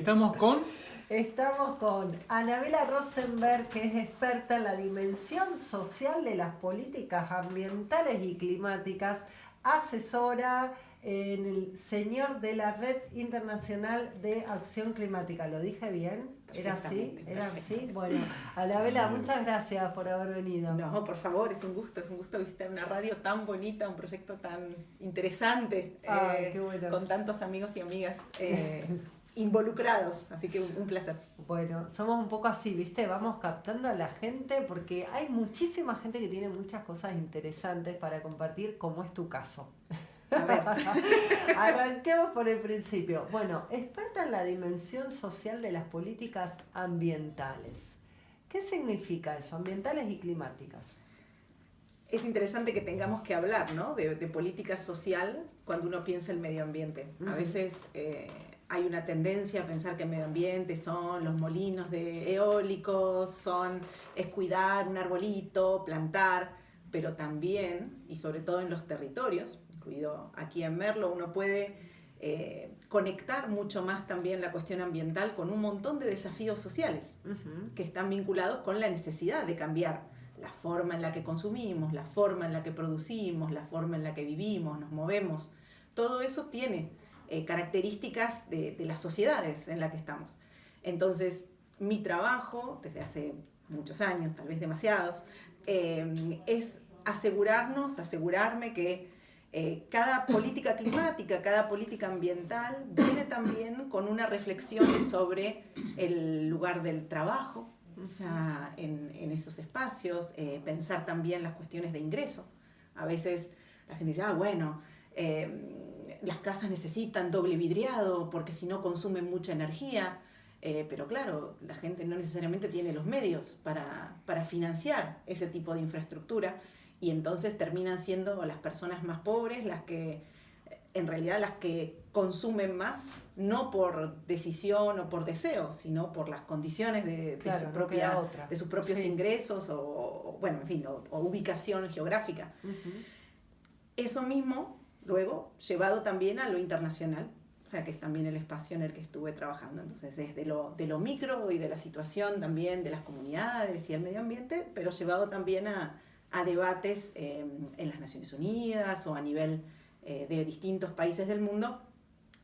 Estamos con... Estamos con Anabela Rosenberg, que es experta en la dimensión social de las políticas ambientales y climáticas, asesora en el señor de la Red Internacional de Acción Climática. ¿Lo dije bien? ¿Era así? ¿Era así? Bueno, Anabela, muchas gracias por haber venido. No, por favor, es un gusto visitar una radio tan bonita, un proyecto tan interesante, qué bueno. con tantos amigos y amigas involucrados, así que un placer. Bueno, somos un poco así, ¿viste? Vamos captando a la gente porque hay muchísima gente que tiene muchas cosas interesantes para compartir, como es tu caso. A ver. Arranquemos por el principio. Bueno, experta en la dimensión social de las políticas ambientales. ¿Qué significa eso, ambientales y climáticas? Es interesante que tengamos que hablar, ¿no?, de política social cuando uno piensa el medio ambiente. A veces hay una tendencia a pensar que el medio ambiente son los molinos de eólicos, es cuidar un arbolito, plantar, pero también, y sobre todo en los territorios, incluido aquí en Merlo, uno puede conectar mucho más también la cuestión ambiental con un montón de desafíos sociales que están vinculados con la necesidad de cambiar la forma en la que consumimos, la forma en la que producimos, la forma en la que vivimos, nos movemos. Todo eso tiene características de las sociedades en las que estamos. Entonces, mi trabajo, desde hace muchos años, tal vez demasiados, es asegurarme que cada política climática, cada política ambiental viene también con una reflexión sobre el lugar del trabajo, o sea, en esos espacios, pensar también las cuestiones de ingreso. A veces la gente dice, bueno, las casas necesitan doble vidriado porque si no consumen mucha energía, pero claro, la gente no necesariamente tiene los medios para financiar ese tipo de infraestructura, y entonces terminan siendo las personas más pobres las que, en realidad, las que consumen más, no por decisión o por deseo, sino por las condiciones de sus propios ingresos o ubicación geográfica. Eso mismo, luego, llevado también a lo internacional, o sea, que es también el espacio en el que estuve trabajando. Entonces, es de lo micro y de la situación también de las comunidades y el medio ambiente, pero llevado también a debates en las Naciones Unidas o a nivel de distintos países del mundo,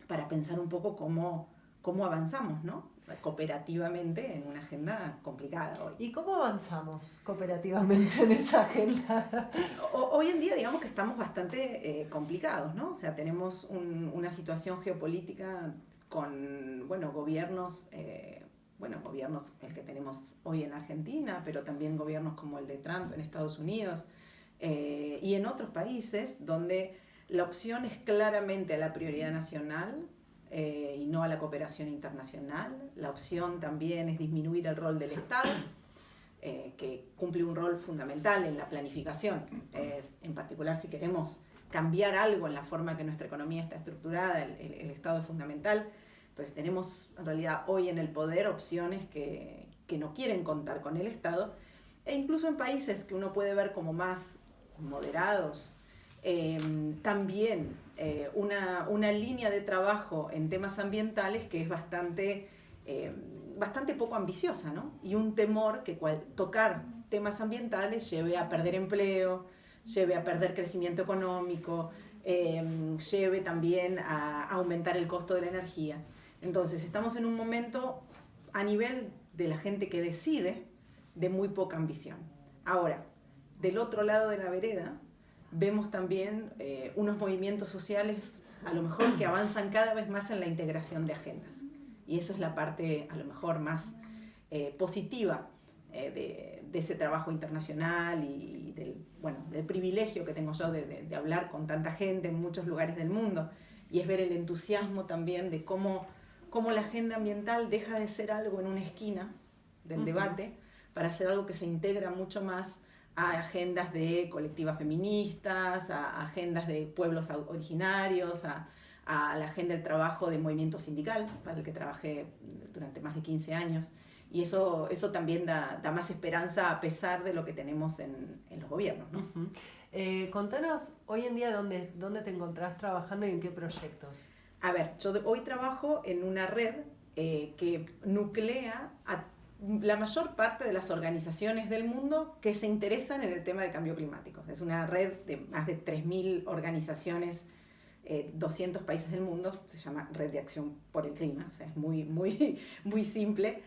para pensar un poco cómo avanzamos, ¿no?, cooperativamente en una agenda complicada hoy. ¿Y cómo avanzamos cooperativamente en esa agenda? Hoy en día, digamos que estamos bastante complicados, ¿no? O sea, tenemos una situación geopolítica con, gobiernos, el que tenemos hoy en Argentina, pero también gobiernos como el de Trump en Estados Unidos, y en otros países donde la opción es claramente a la prioridad nacional y no a la cooperación internacional. La opción también es disminuir el rol del Estado, que cumple un rol fundamental en la planificación. En particular, si queremos cambiar algo en la forma que nuestra economía está estructurada, el Estado es fundamental. Entonces tenemos en realidad hoy en el poder opciones que no quieren contar con el Estado, e incluso en países que uno puede ver como más moderados, también una línea de trabajo en temas ambientales que es bastante poco ambiciosa, ¿no? Y un temor que tocar temas ambientales lleve a perder empleo, lleve a perder crecimiento económico, lleve también a aumentar el costo de la energía. Entonces estamos en un momento, a nivel de la gente que decide, de muy poca ambición. Ahora, del otro lado de la vereda, vemos también unos movimientos sociales, a lo mejor, que avanzan cada vez más en la integración de agendas. Y eso es la parte, a lo mejor, más positiva de ese trabajo internacional y del privilegio que tengo yo de hablar con tanta gente en muchos lugares del mundo. Y es ver el entusiasmo también de cómo la agenda ambiental deja de ser algo en una esquina del debate para ser algo que se integra mucho más a agendas de colectivas feministas, a agendas de pueblos originarios, a la agenda del trabajo de movimiento sindical, para el que trabajé durante más de 15 años. Y eso también da más esperanza a pesar de lo que tenemos en los gobiernos, ¿no? Contanos hoy en día dónde te encontrás trabajando y en qué proyectos. A ver, yo hoy trabajo en una red que nuclea a la mayor parte de las organizaciones del mundo que se interesan en el tema de cambio climático. Es una red de más de 3.000 organizaciones, 200 países del mundo, se llama Red de Acción por el Clima, o sea, es muy simple.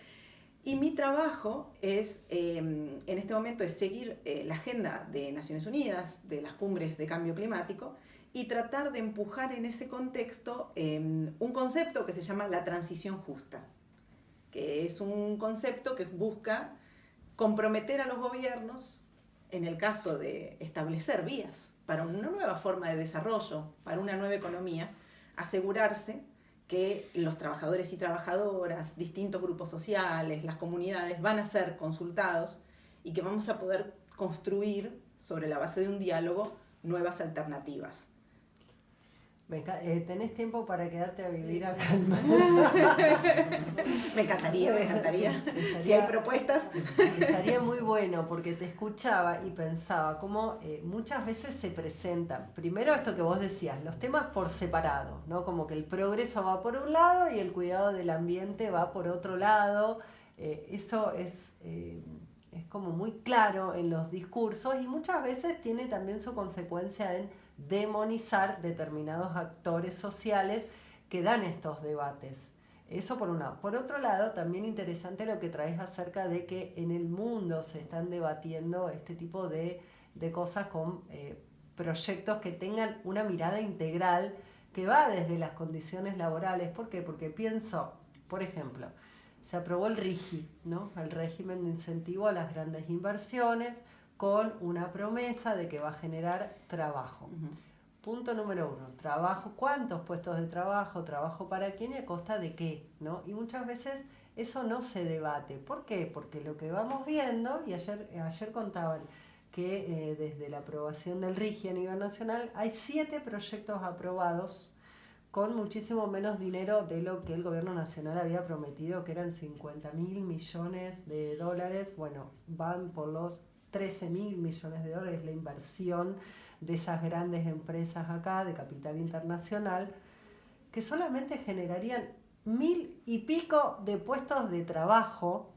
Y mi trabajo es, en este momento, es seguir la agenda de Naciones Unidas, de las cumbres de cambio climático, y tratar de empujar en ese contexto un concepto que se llama la transición justa, que es un concepto que busca comprometer a los gobiernos, en el caso de establecer vías para una nueva forma de desarrollo, para una nueva economía, asegurarse que los trabajadores y trabajadoras, distintos grupos sociales, las comunidades van a ser consultados y que vamos a poder construir, sobre la base de un diálogo, nuevas alternativas. ¿Tenés tiempo para quedarte a vivir acá? Me encantaría. Si hay propuestas. Estaría muy bueno, porque te escuchaba y pensaba cómo muchas veces se presentan, primero esto que vos decías, los temas por separado, ¿no? Como que el progreso va por un lado y el cuidado del ambiente va por otro lado. Eso es como muy claro en los discursos y muchas veces tiene también su consecuencia en demonizar determinados actores sociales que dan estos debates. Eso por un lado. Por otro lado, también interesante lo que traes acerca de que en el mundo se están debatiendo este tipo de cosas con proyectos que tengan una mirada integral que va desde las condiciones laborales. ¿Por qué? Porque pienso, por ejemplo, se aprobó el RIGI, ¿no? El régimen de incentivo a las grandes inversiones, con una promesa de que va a generar trabajo. Punto número 1, trabajo, ¿cuántos puestos de trabajo? ¿Trabajo para quién y a costa de qué? ¿No? Y muchas veces eso no se debate. ¿Por qué? Porque lo que vamos viendo, y ayer contaban que desde la aprobación del RIGI a nivel nacional hay 7 proyectos aprobados con muchísimo menos dinero de lo que el gobierno nacional había prometido, que eran 50.000 millones de dólares. Bueno, van por los 13.000 millones de dólares la inversión de esas grandes empresas acá de capital internacional, que solamente generarían 1.000 y pico de puestos de trabajo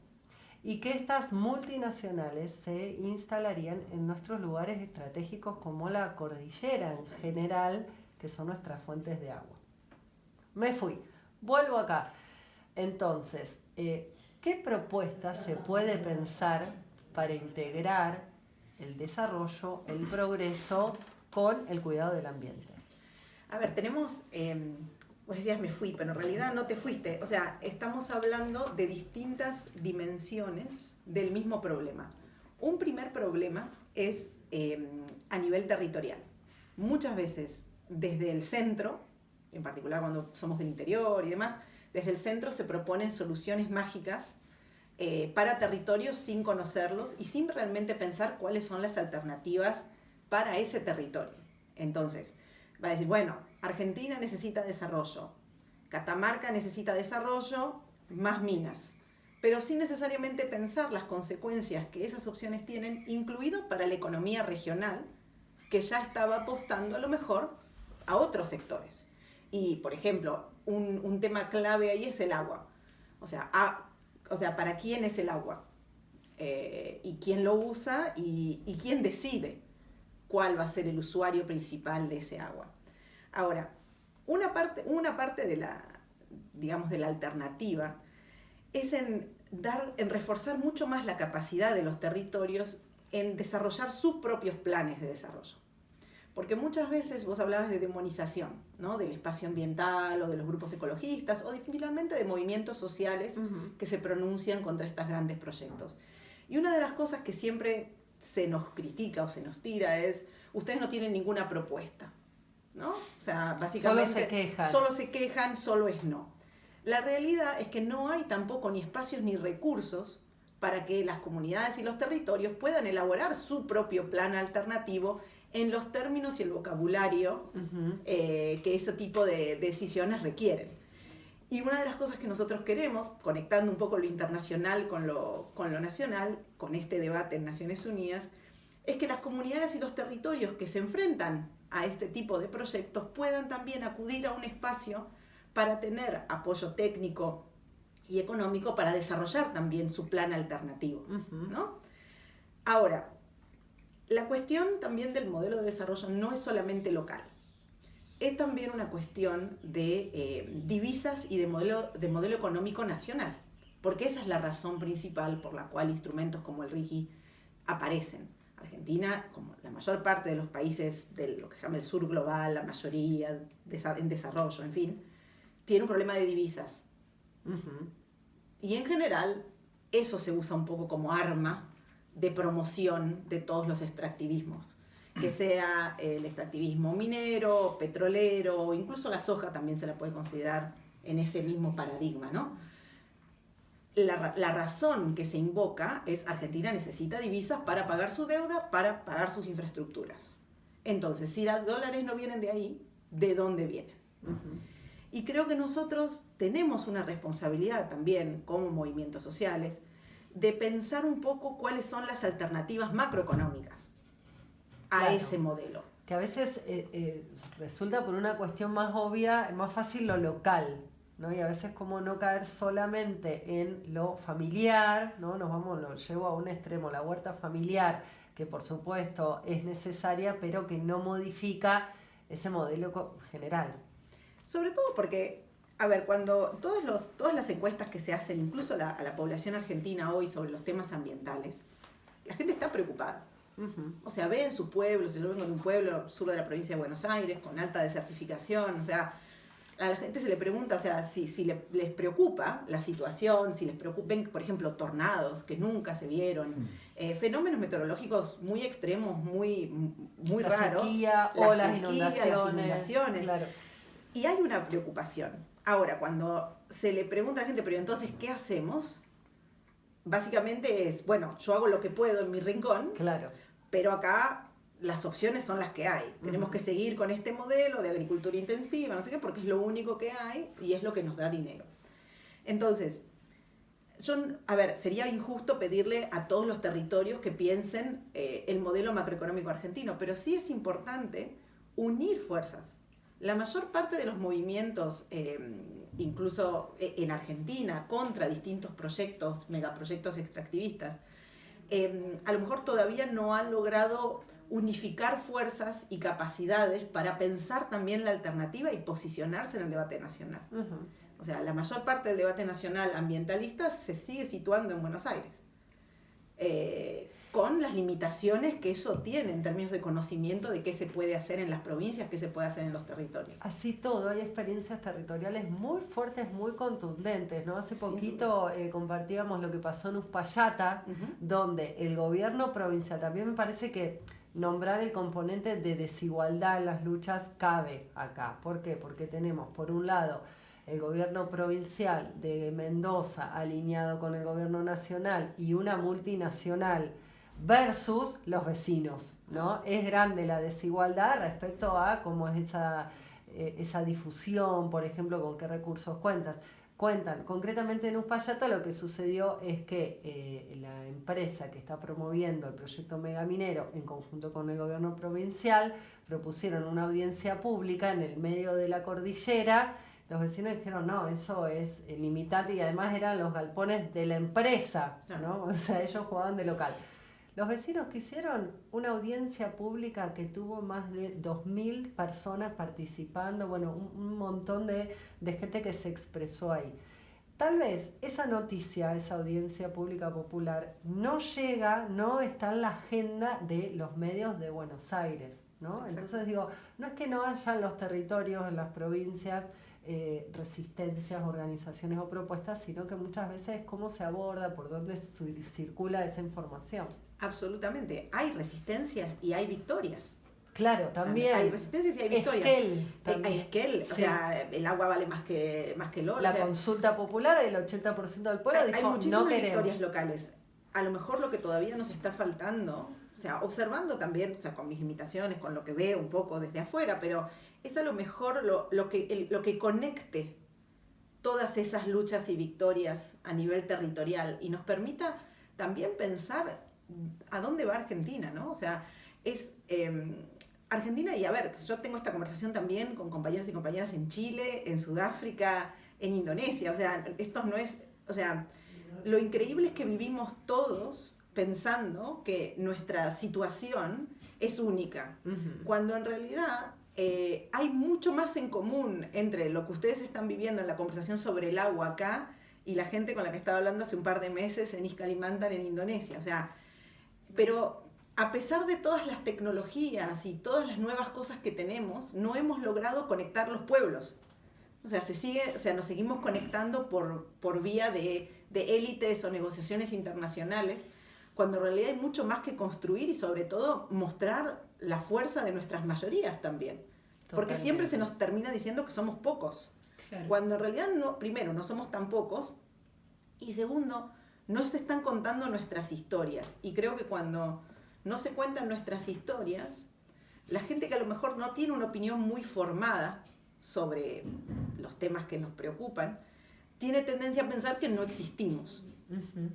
y que estas multinacionales se instalarían en nuestros lugares estratégicos como la cordillera en general, que son nuestras fuentes de agua. Me fui, vuelvo acá. Entonces, ¿qué propuestas se puede pensar para integrar el desarrollo, el progreso con el cuidado del ambiente? A ver, tenemos, vos decías me fui, pero en realidad no te fuiste. O sea, estamos hablando de distintas dimensiones del mismo problema. Un primer problema es a nivel territorial. Muchas veces desde el centro, en particular cuando somos del interior y demás, desde el centro se proponen soluciones mágicas para territorios sin conocerlos y sin realmente pensar cuáles son las alternativas para ese territorio. Entonces, va a decir, bueno, Argentina necesita desarrollo, Catamarca necesita desarrollo, más minas, pero sin necesariamente pensar las consecuencias que esas opciones tienen, incluido para la economía regional, que ya estaba apostando a lo mejor a otros sectores. Y, por ejemplo, un tema clave ahí es el agua. O sea, ¿para quién es el agua? Y quién lo usa y quién decide cuál va a ser el usuario principal de ese agua. Ahora, una parte de la, digamos, de la alternativa es en reforzar mucho más la capacidad de los territorios en desarrollar sus propios planes de desarrollo. Porque muchas veces vos hablabas de demonización, ¿no? Del espacio ambiental o de los grupos ecologistas o finalmente de movimientos sociales que se pronuncian contra estos grandes proyectos. Y una de las cosas que siempre se nos critica o se nos tira es, ustedes no tienen ninguna propuesta, ¿no? O sea, básicamente solo se quejan, solo es no. La realidad es que no hay tampoco ni espacios ni recursos para que las comunidades y los territorios puedan elaborar su propio plan alternativo en los términos y el vocabulario que ese tipo de decisiones requieren. Y una de las cosas que nosotros queremos, conectando un poco lo internacional con lo nacional, con este debate en Naciones Unidas, es que las comunidades y los territorios que se enfrentan a este tipo de proyectos puedan también acudir a un espacio para tener apoyo técnico y económico para desarrollar también su plan alternativo, Ujú. ¿no? Ahora, la cuestión también del modelo de desarrollo no es solamente local, es también una cuestión de divisas y de modelo económico nacional, porque esa es la razón principal por la cual instrumentos como el RIGI aparecen. Argentina, como la mayor parte de los países de lo que se llama el sur global, la mayoría en desarrollo, en fin, tiene un problema de divisas. Ujú. Y en general, eso se usa un poco como arma de promoción de todos los extractivismos. Que sea el extractivismo minero, petrolero, o incluso la soja también se la puede considerar en ese mismo paradigma, ¿no? La razón que se invoca es Argentina necesita divisas para pagar su deuda, para pagar sus infraestructuras. Entonces, si los dólares no vienen de ahí, ¿de dónde vienen? Ujú. Y creo que nosotros tenemos una responsabilidad también como movimientos sociales de pensar un poco cuáles son las alternativas macroeconómicas a Claro. ese modelo. Que a veces resulta por una cuestión más obvia, más fácil lo local, ¿no? Y a veces como no caer solamente en lo familiar, ¿no? Lo llevo a un extremo, la huerta familiar, que por supuesto es necesaria, pero que no modifica ese modelo general. Sobre todo porque, a ver, cuando todas las encuestas que se hacen, incluso a la población argentina hoy sobre los temas ambientales, la gente está preocupada. Uh-huh. O sea, ve en su pueblo, si yo vengo de un pueblo sur de la provincia de Buenos Aires, con alta desertificación, o sea, a la gente se le pregunta, o sea, si les preocupa la situación, si les preocupen, por ejemplo, tornados que nunca se vieron, fenómenos meteorológicos muy extremos, muy La raros, sequía o las inundaciones. Claro. Y hay una preocupación. Ahora, cuando se le pregunta a la gente, pero entonces, ¿qué hacemos? Básicamente es, bueno, yo hago lo que puedo en mi rincón, Claro. pero acá las opciones son las que hay. Tenemos que seguir con este modelo de agricultura intensiva, no sé qué, porque es lo único que hay y es lo que nos da dinero. Entonces, sería injusto pedirle a todos los territorios que piensen el modelo macroeconómico argentino, pero sí es importante unir fuerzas. La mayor parte de los movimientos, incluso en Argentina, contra distintos proyectos, megaproyectos extractivistas, a lo mejor todavía no han logrado unificar fuerzas y capacidades para pensar también la alternativa y posicionarse en el debate nacional. Uh-huh. O sea, la mayor parte del debate nacional ambientalista se sigue situando en Buenos Aires, con las limitaciones que eso tiene en términos de conocimiento de qué se puede hacer en las provincias, qué se puede hacer en los territorios. Así todo, hay experiencias territoriales muy fuertes, muy contundentes, ¿no? Hace Sí, poquito compartíamos lo que pasó en Uspallata, donde el gobierno provincial, también me parece que nombrar el componente de desigualdad en las luchas cabe acá. ¿Por qué? Porque tenemos, por un lado, el gobierno provincial de Mendoza alineado con el gobierno nacional y una multinacional versus los vecinos, ¿no? Es grande la desigualdad respecto a cómo es esa difusión, por ejemplo, con qué recursos cuentan. Concretamente en Uspallata lo que sucedió es que la empresa que está promoviendo el proyecto megaminero en conjunto con el gobierno provincial propusieron una audiencia pública en el medio de la cordillera. Los vecinos dijeron, no, eso es limitante, y además eran los galpones de la empresa, ¿no? O sea, ellos jugaban de local. Los vecinos quisieron una audiencia pública que tuvo más de 2.000 personas participando, bueno, un montón de gente que se expresó ahí. Tal vez esa noticia, esa audiencia pública popular, no llega, no está en la agenda de los medios de Buenos Aires, ¿no? Exacto. Entonces digo, no es que no haya en los territorios, en las provincias, resistencias, organizaciones o propuestas, sino que muchas veces es cómo se aborda, por dónde circula esa información. Absolutamente, hay resistencias y hay victorias. Claro, también. O sea, hay resistencias y hay victorias. Esquel, sí. O sea, el agua vale más que el oro. La consulta popular, el 80% del pueblo dijo, hay muchísimas no queremos. Victorias locales. A lo mejor lo que todavía nos está faltando, o sea, observando también, o sea, con mis limitaciones, con lo que veo un poco desde afuera, pero es a lo mejor lo que conecte todas esas luchas y victorias a nivel territorial y nos permita también pensar a dónde va Argentina, ¿no? O sea, es Argentina, y a ver, yo tengo esta conversación también con compañeros y compañeras en Chile, en Sudáfrica, en Indonesia, o sea, esto no es o sea, lo increíble es que vivimos todos pensando que nuestra situación es única, cuando en realidad hay mucho más en común entre lo que ustedes están viviendo en la conversación sobre el agua acá y la gente con la que estaba hablando hace un par de meses en Isla Kalimantan, en Indonesia. O sea, pero a pesar de todas las tecnologías y todas las nuevas cosas que tenemos, no hemos logrado conectar los pueblos. O sea, nos seguimos conectando por vía de élites o negociaciones internacionales, cuando en realidad hay mucho más que construir y sobre todo mostrar la fuerza de nuestras mayorías también. Porque siempre se nos termina diciendo que somos pocos. Claro. Cuando en realidad, primero, no somos tan pocos, y segundo, no se están contando nuestras historias. Y creo que cuando no se cuentan nuestras historias, la gente que a lo mejor no tiene una opinión muy formada sobre los temas que nos preocupan, tiene tendencia a pensar que no existimos. Uh-huh.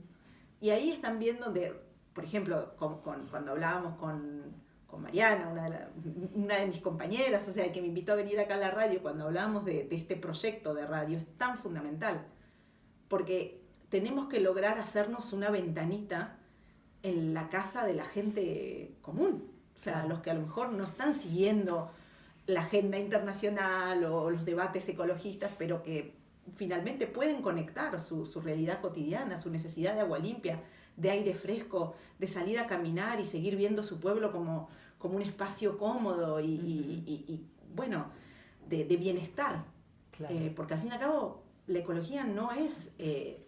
Y ahí es también donde, por ejemplo, cuando hablábamos con Mariana, una de mis compañeras, o sea, que me invitó a venir acá a la radio, cuando hablábamos de este proyecto de radio, es tan fundamental, porque tenemos que lograr hacernos una ventanita en la casa de la gente común, o sea, claro, los que a lo mejor no están siguiendo la agenda internacional o los debates ecologistas, pero que finalmente pueden conectar su realidad cotidiana, su necesidad de agua limpia, de aire fresco, de salir a caminar y seguir viendo su pueblo como un espacio cómodo y bueno, de bienestar. Claro. Porque al fin y al cabo la ecología no es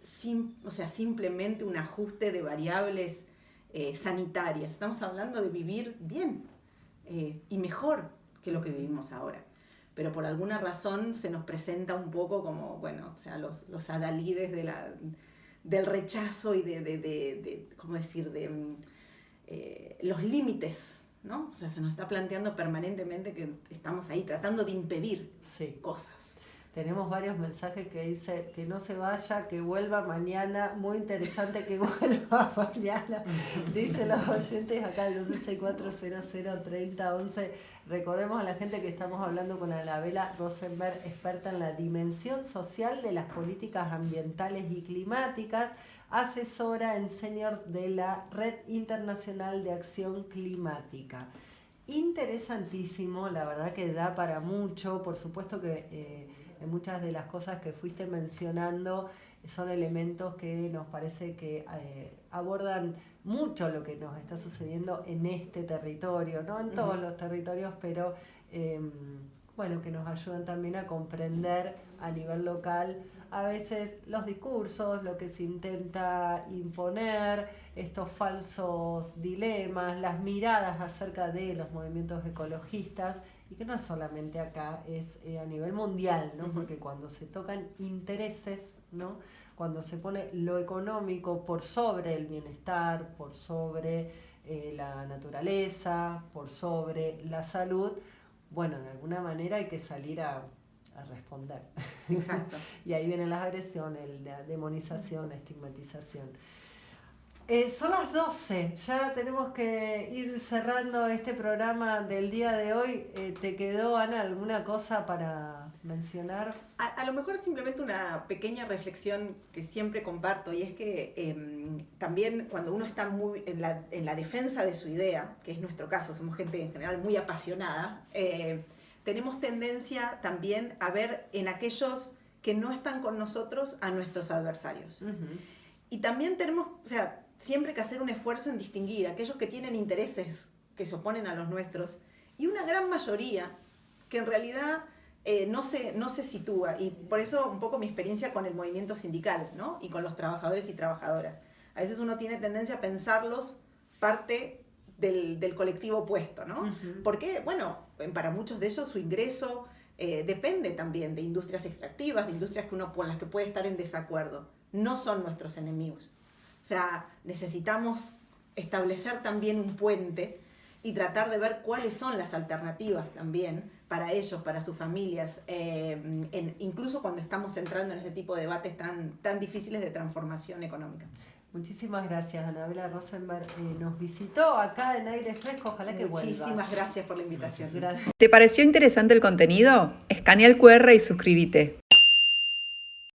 simplemente un ajuste de variables sanitarias. Estamos hablando de vivir bien y mejor que lo que vivimos ahora. Pero por alguna razón se nos presenta un poco como, bueno, o sea, los adalides del rechazo y ¿cómo decir?, los límites, ¿no? O sea, se nos está planteando permanentemente que estamos ahí tratando de impedir cosas. Tenemos varios mensajes que dice que no se vaya, que vuelva mañana, muy interesante que vuelva mañana, dicen los oyentes acá al 264-00-30-11. Recordemos a la gente que estamos hablando con Anabela Rosenberg, experta en la dimensión social de las políticas ambientales y climáticas, asesora en senior de la Red Internacional de Acción Climática. Interesantísimo, la verdad que da para mucho, por supuesto que muchas de las cosas que fuiste mencionando son elementos que nos parece que abordan mucho lo que nos está sucediendo en este territorio, no en todos los territorios, pero bueno, que nos ayudan también a comprender a nivel local a veces los discursos, lo que se intenta imponer, estos falsos dilemas, las miradas acerca de los movimientos ecologistas, y que no es solamente acá, es a nivel mundial, ¿no? Porque cuando se tocan intereses, ¿no? Cuando se pone lo económico por sobre el bienestar, por sobre la naturaleza, por sobre la salud, bueno, de alguna manera hay que salir a responder. Exacto. Y ahí vienen las agresiones, la demonización, la estigmatización. Son las 12, ya tenemos que ir cerrando este programa del día de hoy. ¿Te quedó, Ana, alguna cosa para mencionar? A lo mejor simplemente una pequeña reflexión que siempre comparto, y es que también cuando uno está muy en la defensa de su idea, que es nuestro caso, somos gente en general muy apasionada, tenemos tendencia también a ver en aquellos que no están con nosotros a nuestros adversarios. Uh-huh. Y también tenemos, o sea, siempre que hacer un esfuerzo en distinguir aquellos que tienen intereses que se oponen a los nuestros y una gran mayoría que en realidad no se sitúa. Y por eso un poco mi experiencia con el movimiento sindical, ¿no? Y con los trabajadores y trabajadoras. A veces uno tiene tendencia a pensarlos parte del colectivo opuesto, ¿no? Uh-huh. Porque, bueno, para muchos de ellos su ingreso depende también de industrias extractivas, de industrias con las que puede estar en desacuerdo. No son nuestros enemigos. O sea, necesitamos establecer también un puente y tratar de ver cuáles son las alternativas también para ellos, para sus familias, incluso cuando estamos entrando en este tipo de debates tan difíciles de transformación económica. Muchísimas gracias, Anabela Rosenberg. Nos visitó acá en Aire Fresco, ojalá que vuelvas. Muchísimas gracias por la invitación. Gracias. ¿Te pareció interesante el contenido? Escanea el QR y suscríbete.